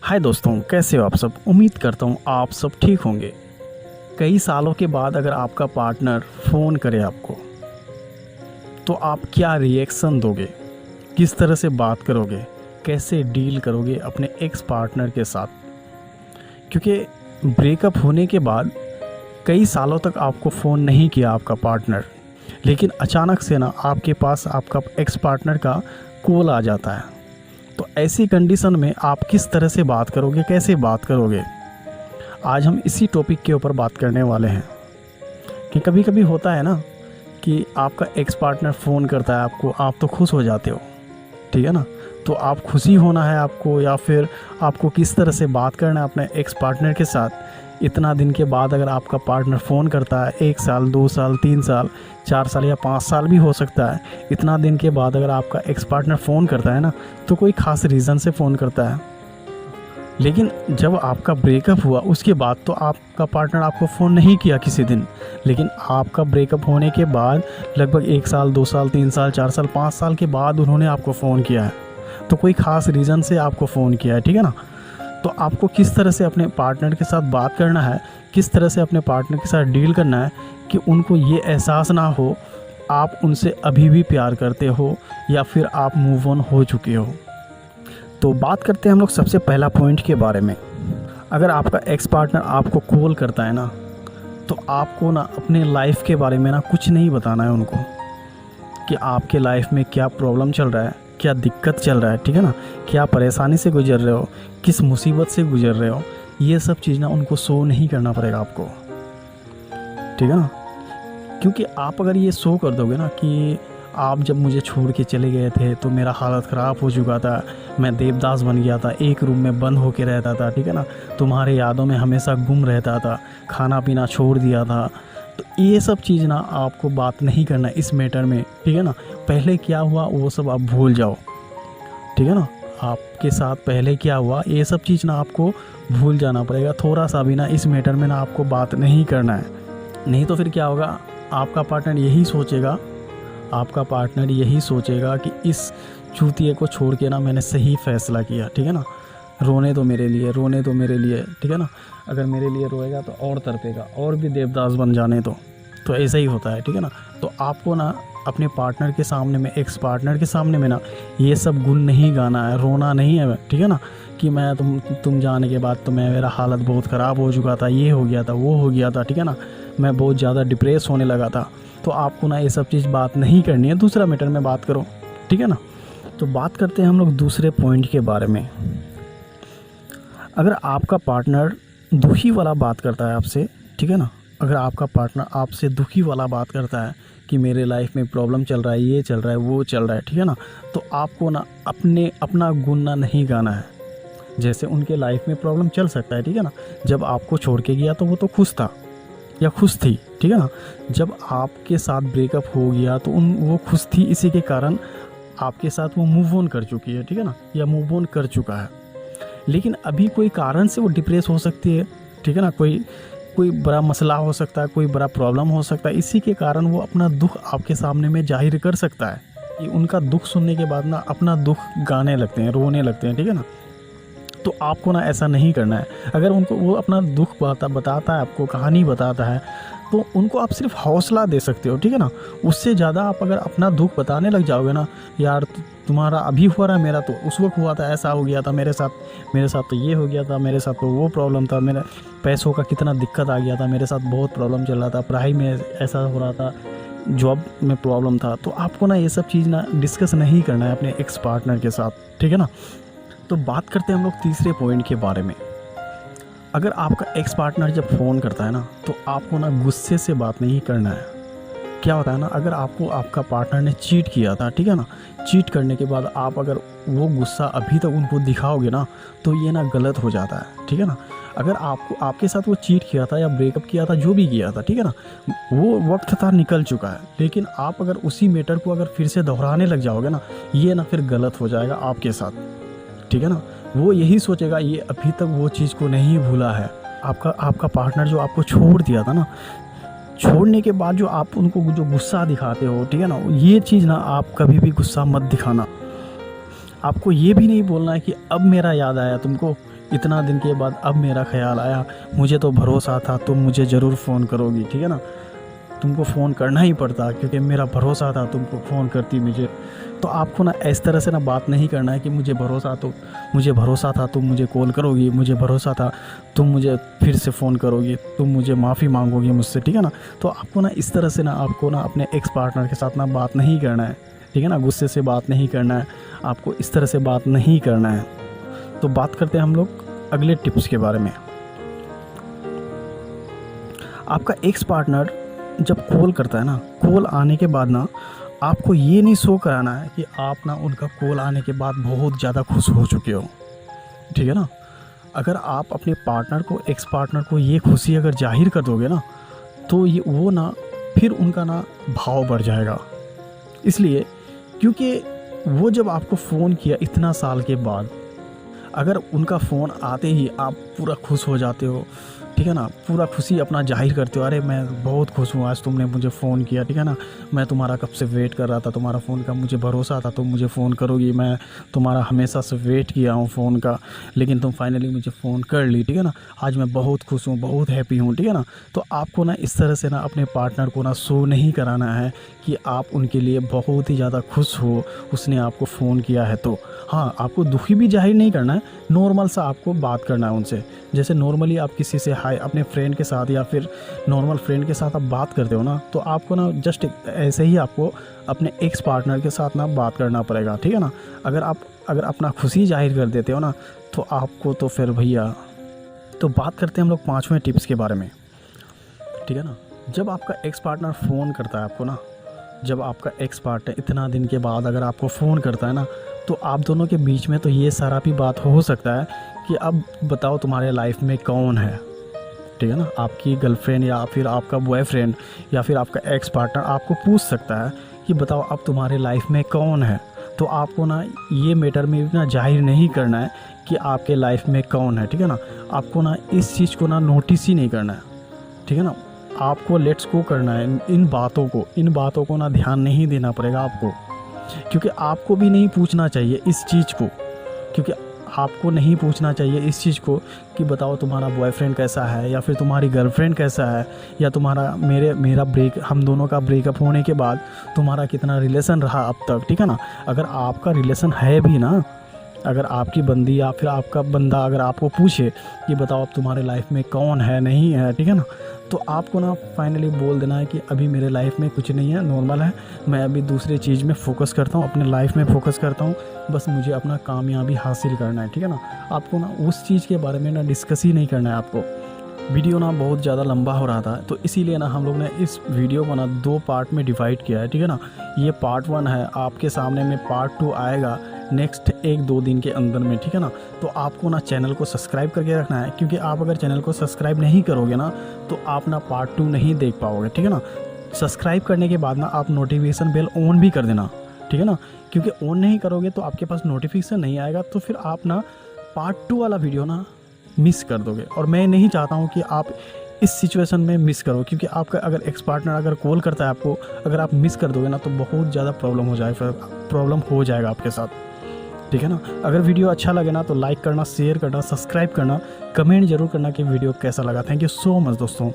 हाय दोस्तों, कैसे हो आप सब। उम्मीद करता हूँ आप सब ठीक होंगे। कई सालों के बाद अगर आपका पार्टनर फ़ोन करे आपको, तो आप क्या रिएक्शन दोगे, किस तरह से बात करोगे, कैसे डील करोगे अपने एक्स पार्टनर के साथ। क्योंकि ब्रेकअप होने के बाद कई सालों तक आपको फ़ोन नहीं किया आपका पार्टनर, लेकिन अचानक से ना आपके पास आपका एक्स पार्टनर का कॉल आ जाता है। तो ऐसी कंडीशन में आप किस तरह से बात करोगे, कैसे बात करोगे, आज हम इसी टॉपिक के ऊपर बात करने वाले हैं। कि कभी कभी होता है ना कि आपका एक्स पार्टनर फ़ोन करता है आपको, आप तो खुश हो जाते हो, ठीक है ना। तो आप खुशी होना है आपको, या फिर आपको किस तरह से बात करना है अपने एक्स पार्टनर के साथ। इतना दिन के बाद अगर आपका पार्टनर फ़ोन करता है, 1 साल 2 साल 3 साल 4 साल या 5 साल भी हो सकता है, इतना दिन के बाद अगर आपका एक्स पार्टनर फ़ोन करता है ना, तो कोई ख़ास रीज़न से फ़ोन करता है। लेकिन जब आपका ब्रेकअप हुआ उसके बाद तो आपका पार्टनर आपको फ़ोन नहीं किया किसी दिन, लेकिन आपका ब्रेकअप होने के बाद लगभग 1 साल 2 साल 3 साल 4 साल 5 साल के बाद उन्होंने आपको फ़ोन किया है। तो कोई ख़ास रीज़न से आपको फ़ोन किया है, ठीक है ना। तो आपको किस तरह से अपने पार्टनर के साथ बात करना है, किस तरह से अपने पार्टनर के साथ डील करना है कि उनको ये एहसास ना हो आप उनसे अभी भी प्यार करते हो या फिर आप मूव ऑन हो चुके हो। तो बात करते हैं हम लोग सबसे पहला पॉइंट के बारे में। अगर आपका एक्स पार्टनर आपको कॉल करता है ना, तो आपको ना अपने लाइफ के बारे में ना कुछ नहीं बताना है उनको, कि आपके लाइफ में क्या प्रॉब्लम चल रहा है, क्या दिक्कत चल रहा है, ठीक है ना, क्या परेशानी से गुजर रहे हो, किस मुसीबत से गुजर रहे हो। ये सब चीज़ ना उनको शो नहीं करना पड़ेगा आपको, ठीक है ना। क्योंकि आप अगर ये शो कर दोगे ना कि आप जब मुझे छोड़ के चले गए थे तो मेरा हालत ख़राब हो चुका था, मैं देवदास बन गया था, एक रूम में बंद होके रहता था, ठीक है ना, तुम्हारे यादों में हमेशा गुम रहता था, खाना पीना छोड़ दिया था। तो ये सब चीज़ ना आपको बात नहीं करना इस मैटर में, ठीक है ना। पहले क्या हुआ वो सब आप भूल जाओ, ठीक है ना। आपके साथ पहले क्या हुआ ये सब चीज़ ना आपको भूल जाना पड़ेगा। थोड़ा सा भी ना इस मैटर में ना आपको बात नहीं करना है, नहीं तो फिर क्या होगा, आपका पार्टनर यही सोचेगा कि इस चूतिए को छोड़ के ना मैंने सही फ़ैसला किया, ठीक है ना। रोने दो मेरे लिए, ठीक है ना। अगर मेरे लिए रोएगा तो और तड़पेगा, और भी देवदास बन जाने दो। तो ऐसा ही होता है, ठीक है ना। तो आपको ना अपने पार्टनर के सामने में, एक्स पार्टनर के सामने में ना ये सब गुण नहीं गाना है, रोना नहीं है, ठीक है ना। कि मैं तुम जाने के बाद तो मेरा हालत बहुत ख़राब हो चुका था, ये हो गया था, वो हो गया था, ठीक है ना, मैं बहुत ज़्यादा डिप्रेस होने लगा था। तो आपको ना ये सब चीज़ बात नहीं करनी है, दूसरा मैटर में बात करो, ठीक है ना। तो बात करते हैं हम लोग दूसरे पॉइंट के बारे में। अगर आपका पार्टनर दुखी वाला बात करता है आपसे, ठीक है ना, अगर आपका पार्टनर आपसे दुखी वाला बात करता है कि मेरे लाइफ में प्रॉब्लम चल रहा है, ये चल रहा है, वो चल रहा है, ठीक है ना, तो आपको ना अपना गुण ना नहीं गाना है। जैसे उनके लाइफ में प्रॉब्लम चल सकता है, ठीक है ना, जब आपको छोड़ के गया तो वो तो खुश था या खुश थी, ठीक है ना। जब आपके साथ ब्रेकअप हो गया तो वो खुश थी, इसी के कारण आपके साथ वो मूव ऑन कर चुकी है, ठीक है ना, या मूव ऑन कर चुका है। लेकिन अभी कोई कारण से वो डिप्रेस हो सकती है, ठीक है ना, कोई बड़ा मसला हो सकता है, कोई बड़ा प्रॉब्लम हो सकता है, इसी के कारण वो अपना दुख आपके सामने में जाहिर कर सकता है। कि उनका दुख सुनने के बाद ना अपना दुख गाने लगते हैं, रोने लगते हैं, ठीक है ना। तो आपको ना ऐसा नहीं करना है। अगर उनको वो अपना दुख बताता है, आपको कहानी बताता है, तो उनको आप सिर्फ हौसला दे सकते हो, ठीक है ना। उससे ज़्यादा आप अगर अपना दुख बताने लग जाओगे ना, यार तुम्हारा अभी हो रहा है, मेरा तो उस वक्त हुआ था, ऐसा हो गया था मेरे साथ तो ये हो गया था, मेरे साथ तो वो प्रॉब्लम था, मेरे पैसों का कितना दिक्कत आ गया था, मेरे साथ बहुत प्रॉब्लम चल रहा था, पढ़ाई में ऐसा हो रहा था, जॉब में प्रॉब्लम था। तो आपको ना ये सब चीज़ ना डिस्कस नहीं करना है अपने एक्स पार्टनर के साथ, ठीक है ना। तो बात करते हैं हम लोग तीसरे पॉइंट के बारे में। अगर आपका एक्स पार्टनर जब फ़ोन करता है ना, तो आपको ना गुस्से से बात नहीं करना है। क्या होता है ना, अगर आपको आपका पार्टनर ने चीट किया था, ठीक है ना, चीट करने के बाद आप अगर वो गुस्सा अभी तक उनको दिखाओगे ना, तो ये ना गलत हो जाता है, ठीक है ना। अगर आपके साथ वो चीट किया था या ब्रेकअप किया था, जो भी किया था, ठीक है ना, वो वक्त था, निकल चुका है। लेकिन आप अगर उसी मैटर को अगर फिर से दोहराने लग जाओगे ना, ये ना फिर गलत हो जाएगा आपके साथ, ठीक है ना। वो यही सोचेगा ये अभी तक वो चीज़ को नहीं भूला है। आपका पार्टनर जो आपको छोड़ दिया था ना, छोड़ने के बाद जो आप उनको जो गुस्सा दिखाते हो, ठीक है ना, ये चीज़ ना आप कभी भी गुस्सा मत दिखाना। आपको ये भी नहीं बोलना है कि अब मेरा याद आया तुमको, इतना दिन के बाद अब मेरा ख्याल आया, मुझे तो भरोसा था तुम मुझे ज़रूर फ़ोन करोगी, ठीक है ना, तुमको फ़ोन करना ही पड़ता क्योंकि मेरा भरोसा था तुमको फ़ोन करती मुझे। तो आपको ना इस तरह से ना बात नहीं करना है कि मुझे भरोसा था तुम मुझे कॉल करोगी, मुझे भरोसा था तुम मुझे फिर से फ़ोन करोगी, तुम मुझे माफ़ी मांगोगी मुझसे, ठीक है ना। तो आपको ना इस तरह से ना आपको ना अपने एक्स पार्टनर के साथ ना बात नहीं करना है, ठीक है ना, गुस्से से बात नहीं करना है, आपको इस तरह से बात नहीं करना है। तो बात करते हैं हम लोग अगले टिप्स के बारे में। आपका एक्स पार्टनर जब कॉल करता है ना, कॉल आने के बाद ना आपको ये नहीं शो कराना है कि आप ना उनका कॉल आने के बाद बहुत ज़्यादा खुश हो चुके हो, ठीक है ना। अगर आप अपने पार्टनर को, एक्स पार्टनर को ये खुशी अगर जाहिर कर दोगे ना, तो ये वो ना फिर उनका ना भाव बढ़ जाएगा। इसलिए क्योंकि वो जब आपको फ़ोन किया इतना साल के बाद, अगर उनका फ़ोन आते ही आप पूरा खुश हो जाते हो, ठीक है ना, पूरा खुशी अपना जाहिर करते हो, अरे मैं बहुत खुश हूँ आज तुमने मुझे फ़ोन किया, ठीक है ना, मैं तुम्हारा कब से वेट कर रहा था तुम्हारा फ़ोन का, मुझे भरोसा था तुम मुझे फ़ोन करोगी, मैं तुम्हारा हमेशा से वेट किया हूँ फ़ोन का, लेकिन तुम फाइनली मुझे फ़ोन कर ली, ठीक है ना, आज मैं बहुत खुश हूँ, बहुत हैप्पी हूँ, ठीक है ना। तो आपको ना इस तरह से ना अपने पार्टनर को ना शो नहीं कराना है कि आप उनके लिए बहुत ही ज़्यादा खुश हो, उसने आपको फ़ोन किया है। तो हाँ, आपको दुखी भी जाहिर नहीं करना है, नॉर्मल सा आपको बात करना है उनसे, जैसे नॉर्मली आप किसी से हाय अपने फ्रेंड के साथ या फिर नॉर्मल फ्रेंड के साथ आप बात करते हो ना, तो आपको ना जस्ट ऐसे ही आपको अपने एक्स पार्टनर के साथ ना बात करना पड़ेगा, ठीक है ना। अगर अपना खुशी जाहिर कर देते हो ना, तो आपको तो फिर भैया। तो बात करते हैं हम लोग 5वें टिप्स के बारे में, ठीक है ना। जब आपका एक्स पार्टनर फ़ोन करता है आपको ना, जब आपका एक्स पार्टनर इतना दिन के बाद अगर आपको फ़ोन करता है ना, तो आप दोनों के बीच में तो ये सारा भी बात हो सकता है कि अब बताओ तुम्हारे लाइफ में कौन है, ठीक है ना। आपकी गर्लफ्रेंड या फिर आपका बॉयफ्रेंड या फिर आपका एक्स पार्टनर आपको पूछ सकता है कि बताओ अब तुम्हारे लाइफ में कौन है। तो आपको ना ये मैटर में ना जाहिर नहीं करना है कि आपके लाइफ में कौन है, ठीक है ना। आपको ना इस चीज़ को ना नोटिस ही नहीं करना है, ठीक है ना। आपको लेट्स गो करना है इन बातों को ना ध्यान नहीं देना पड़ेगा आपको, क्योंकि आपको भी नहीं पूछना चाहिए इस चीज़ को, क्योंकि आपको नहीं पूछना चाहिए इस चीज़ को कि बताओ तुम्हारा बॉयफ्रेंड कैसा है या फिर तुम्हारी गर्लफ्रेंड कैसा है, या तुम्हारा मेरा हम दोनों का ब्रेकअप होने के बाद तुम्हारा कितना रिलेशन रहा अब तक, ठीक है ना। अगर आपका रिलेशन है भी ना, अगर आपकी बंदी या फिर आपका बंदा अगर आपको पूछे कि बताओ अब तुम्हारे लाइफ में कौन है नहीं है, ठीक है ना, तो आपको ना फाइनली बोल देना है कि अभी मेरे लाइफ में कुछ नहीं है, नॉर्मल है, मैं अभी दूसरी चीज़ में फ़ोकस करता हूँ, अपने लाइफ में फ़ोकस करता हूँ, बस मुझे अपना कामयाबी हासिल करना है, ठीक है ना। आपको ना उस चीज़ के बारे में ना डिस्कस ही नहीं करना है आपको। वीडियो ना बहुत ज़्यादा लंबा हो रहा था, तो इसीलिए ना हम लोग ने इस वीडियो को ना 2 पार्ट में डिवाइड किया है, ठीक है ना। ये पार्ट 1 है, आपके सामने में पार्ट 2 आएगा नेक्स्ट 1-2 दिन के अंदर में, ठीक है ना। तो आपको ना चैनल को सब्सक्राइब करके रखना है, क्योंकि आप अगर चैनल को सब्सक्राइब नहीं करोगे ना, तो आप ना पार्ट 2 नहीं देख पाओगे, ठीक है ना। सब्सक्राइब करने के बाद ना आप नोटिफिकेशन बेल ऑन भी कर देना, ठीक है ना, क्योंकि ऑन नहीं करोगे तो आपके पास नोटिफिकेशन नहीं आएगा, तो फिर आप ना पार्ट 2 वाला वीडियो ना मिस कर दोगे। और मैं नहीं चाहता हूँ कि आप इस सिचुएशन में मिस करो, क्योंकि आपका अगर एक्स पार्टनर अगर कॉल करता है आपको, अगर आप मिस कर दोगे ना, तो बहुत ज़्यादा प्रॉब्लम हो जाएगा आपके साथ, ठीक है ना। अगर वीडियो अच्छा लगे ना तो लाइक करना, शेयर करना, सब्सक्राइब करना, कमेंट जरूर करना कि वीडियो कैसा लगा। थैंक यू सो मच दोस्तों।